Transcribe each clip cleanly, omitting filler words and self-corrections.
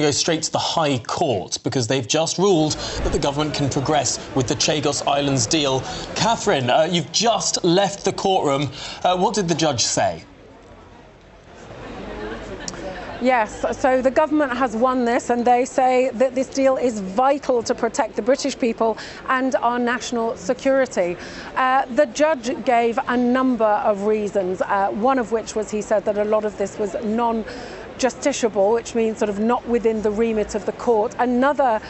Go straight to the High Court because they've just ruled that the government can progress with the Chagos Islands deal. Catherine, you've just left the courtroom. What did the judge say? Yes, so the government has won this, and they say that this deal is vital to protect the British people and our national security. The judge gave a number of reasons, one of which was he said that a lot of this was non-justiciable, which means sort of not within the remit of the court. Another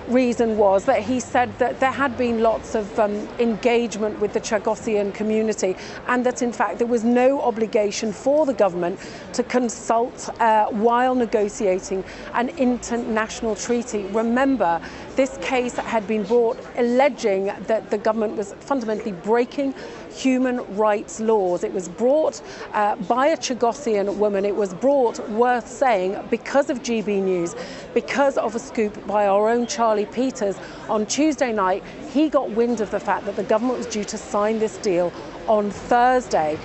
reason was that he said that there had been lots of engagement with the Chagosian community, and that in fact there was no obligation for the government to consult while negotiating an international treaty. Remember, this case had been brought alleging that the government was fundamentally breaking human rights laws. It was brought by a Chagosian woman. It was brought, worth saying, because of GB News, because of a scoop by our own Charlie Peters on Tuesday night. He got wind of the fact that the government was due to sign this deal on Thursday.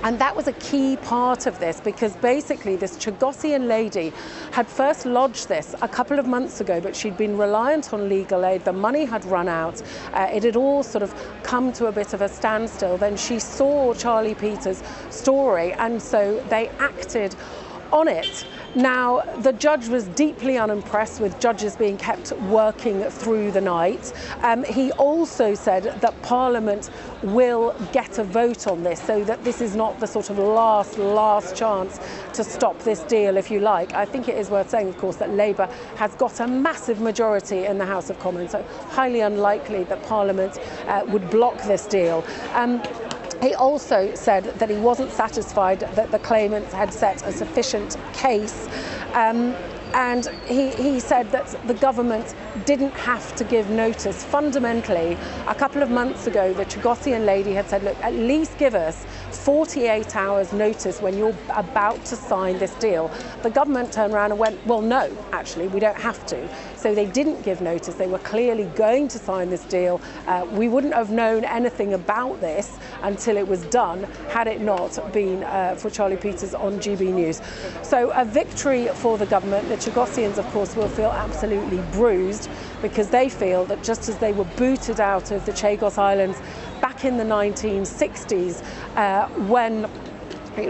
And that was a key part of this, because basically this Chagosian lady had first lodged this a couple of months ago, but she'd been reliant on legal aid. The money had run out. It had all sort of come to a bit of a standstill. Then she saw Charlie Peters' story, and so they acted on it. Now, the judge was deeply unimpressed with judges being kept working through the night. He also said that Parliament will get a vote on this, so that this is not the sort of last chance to stop this deal, if you like. I think it is worth saying, of course, that Labour has got a massive majority in the House of Commons, so highly unlikely that Parliament would block this deal. He also said that he wasn't satisfied that the claimants had set a sufficient case, and he said that the government didn't have to give notice. Fundamentally, a couple of months ago, the Chagosian lady had said, look, at least give us 48 hours notice when you're about to sign this deal. The government turned around and went, well, no, actually, we don't have to. So they didn't give notice. They were clearly going to sign this deal. We wouldn't have known anything about this until it was done, had it not been for Charlie Peters on GB News. So a victory for the government. The Chagosians, of course, will feel absolutely bruised, because they feel that just as they were booted out of the Chagos Islands back in the 1960s, when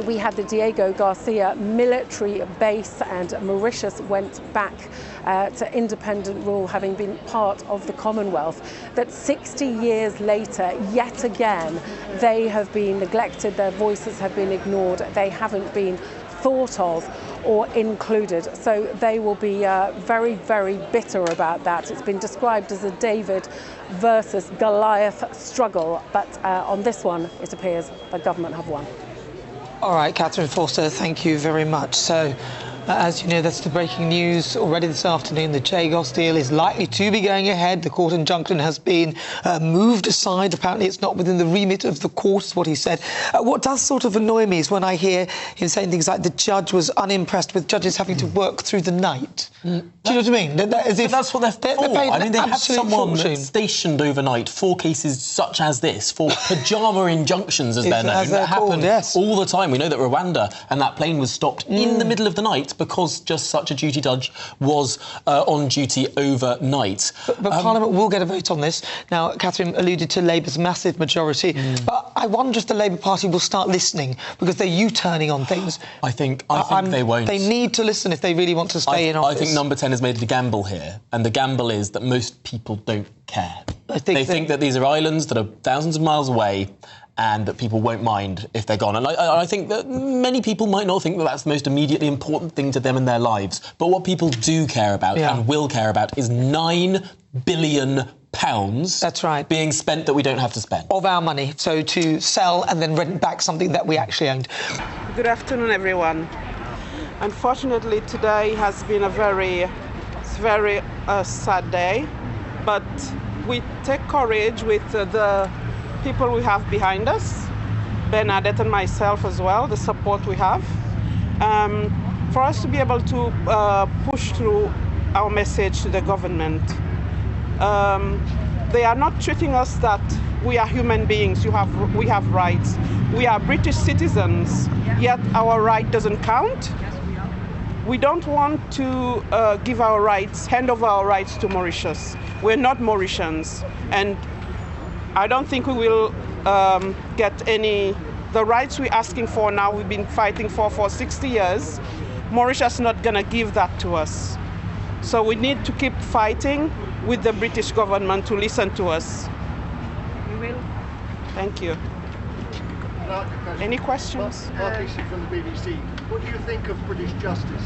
we had the Diego Garcia military base and Mauritius went back to independent rule, having been part of the Commonwealth, that 60 years later, yet again, they have been neglected, their voices have been ignored, they haven't been thought of or included. So they will be very, very bitter about that. It's been described as a David versus Goliath struggle, but on this one, it appears the government have won. All right, Catherine Forster, thank you very much. So, as you know, that's the breaking news already this afternoon. The Chagos deal is likely to be going ahead. The court injunction has been moved aside. Apparently, it's not within the remit of the court, is what he said. What does sort of annoy me is when I hear him saying things like the judge was unimpressed with judges having to work through the night. Do you know what I mean? That's what they're for. I mean, they have someone fortune stationed overnight for cases such as this, for pyjama injunctions, as they're known, that happen all the time. We know that Rwanda, and that plane was stopped in the middle of the night because just such a duty judge was on duty overnight. But Parliament will get a vote on this. Now, Catherine alluded to Labour's massive majority, but I wonder if the Labour Party will start listening, because they're U-turning on things. I think they won't. They need to listen if they really want to stay in office. I think Number 10 has made a gamble here, and the gamble is that most people don't care. They think that these are islands that are thousands of miles away, and that people won't mind if they're gone. And I think that many people might not think that that's the most immediately important thing to them in their lives. But what people do care about and will care about is £9 billion. That's right. Being spent that we don't have to spend. Of our money, so to sell and then rent back something that we actually owned. Good afternoon, everyone. Unfortunately, today has been a very sad day, but we take courage with the people we have behind us, Bernadette and myself as well, the support we have, for us to be able to push through our message to the government. They are not treating us that we are human beings, we have rights. We are British citizens, yet our right doesn't count. We don't want to hand over our rights to Mauritius. We're not Mauritians, and I don't think we will get the rights we're asking for now. We've been fighting for 60 years. Mauritius is not going to give that to us. So we need to keep fighting with the British government to listen to us. We will. Thank you. Any questions? Mark Easton from the BBC. What do you think of British justice?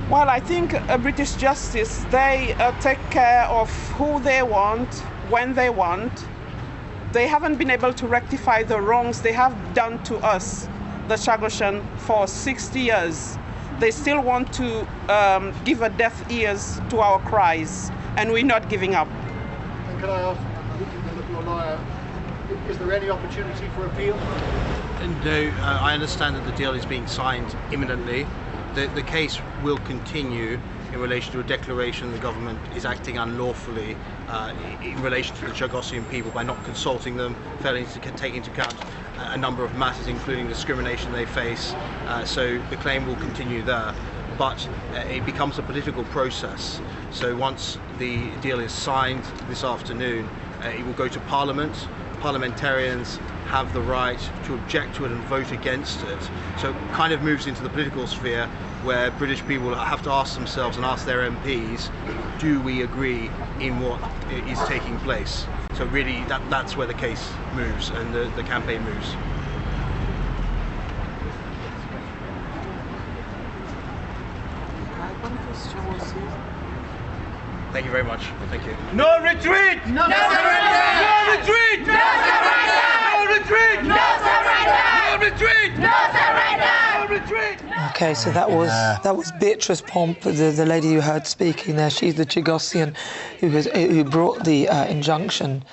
Well, I think British justice, they take care of who they want, when they want. They haven't been able to rectify the wrongs they have done to us, the Chagosian, for 60 years. They still want to give a deaf ears to our cries, and we're not giving up. And can I ask, looking at your lawyer, is there any opportunity for appeal? No, I understand that the deal is being signed imminently. The case will continue in relation to a declaration the government is acting unlawfully in relation to the Chagosian people by not consulting them, failing to take into account a number of matters, including discrimination they face. So the claim will continue there, but it becomes a political process. So once the deal is signed this afternoon, it will go to Parliament. Parliamentarians have the right to object to it and vote against it. So it kind of moves into the political sphere where British people have to ask themselves and ask their MPs, do we agree in what is taking place? So really that's where the case moves and the campaign moves. Thank you very much. Thank you. No retreat! No surrender! No retreat! No surrender! No retreat! No surrender! No retreat! No surrender! No retreat! Okay, so that was Beatrice Pomp, the lady you heard speaking there. She's the Chagosian who brought the injunction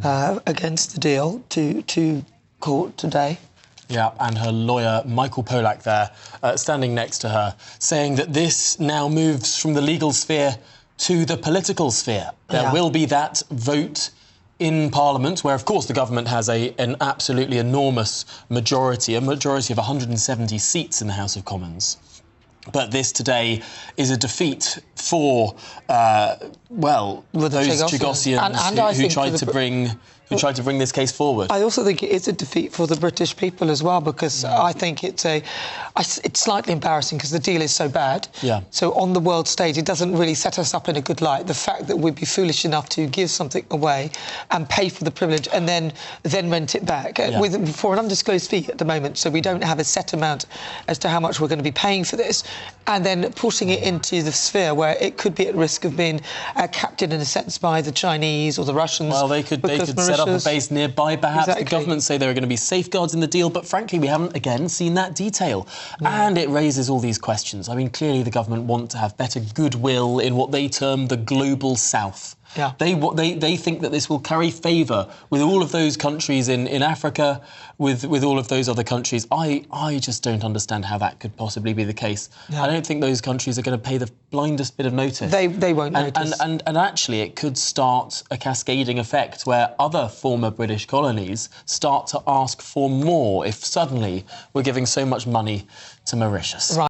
against the deal to court today. Yeah, and her lawyer, Michael Polak, there, standing next to her, saying that this now moves from the legal sphere to the political sphere. There will be that vote in Parliament, where, of course, the government has an absolutely enormous majority, a majority of 170 seats in the House of Commons. But this today is a defeat for, those Chagosians who tried to bring this case forward. I also think it is a defeat for the British people as well, because I think it's slightly embarrassing because the deal is so bad. Yeah. So on the world stage, it doesn't really set us up in a good light. The fact that we'd be foolish enough to give something away and pay for the privilege and then rent it back for an undisclosed fee at the moment, so we don't have a set amount as to how much we're going to be paying for this, and then pushing it into the sphere where it could be at risk of being captured in a sense by the Chinese or the Russians. Well, they could set up a base nearby, perhaps. Exactly. The government say there are going to be safeguards in the deal, but frankly, we haven't, again, seen that detail. No. And it raises all these questions. I mean, clearly the government want to have better goodwill in what they term the global south. Yeah. They think that this will carry favour with all of those countries in Africa, with all of those other countries. I just don't understand how that could possibly be the case. Yeah. I don't think those countries are going to pay the blindest bit of notice. They won't notice. And actually, it could start a cascading effect where other former British colonies start to ask for more if suddenly we're giving so much money to Mauritius. Right.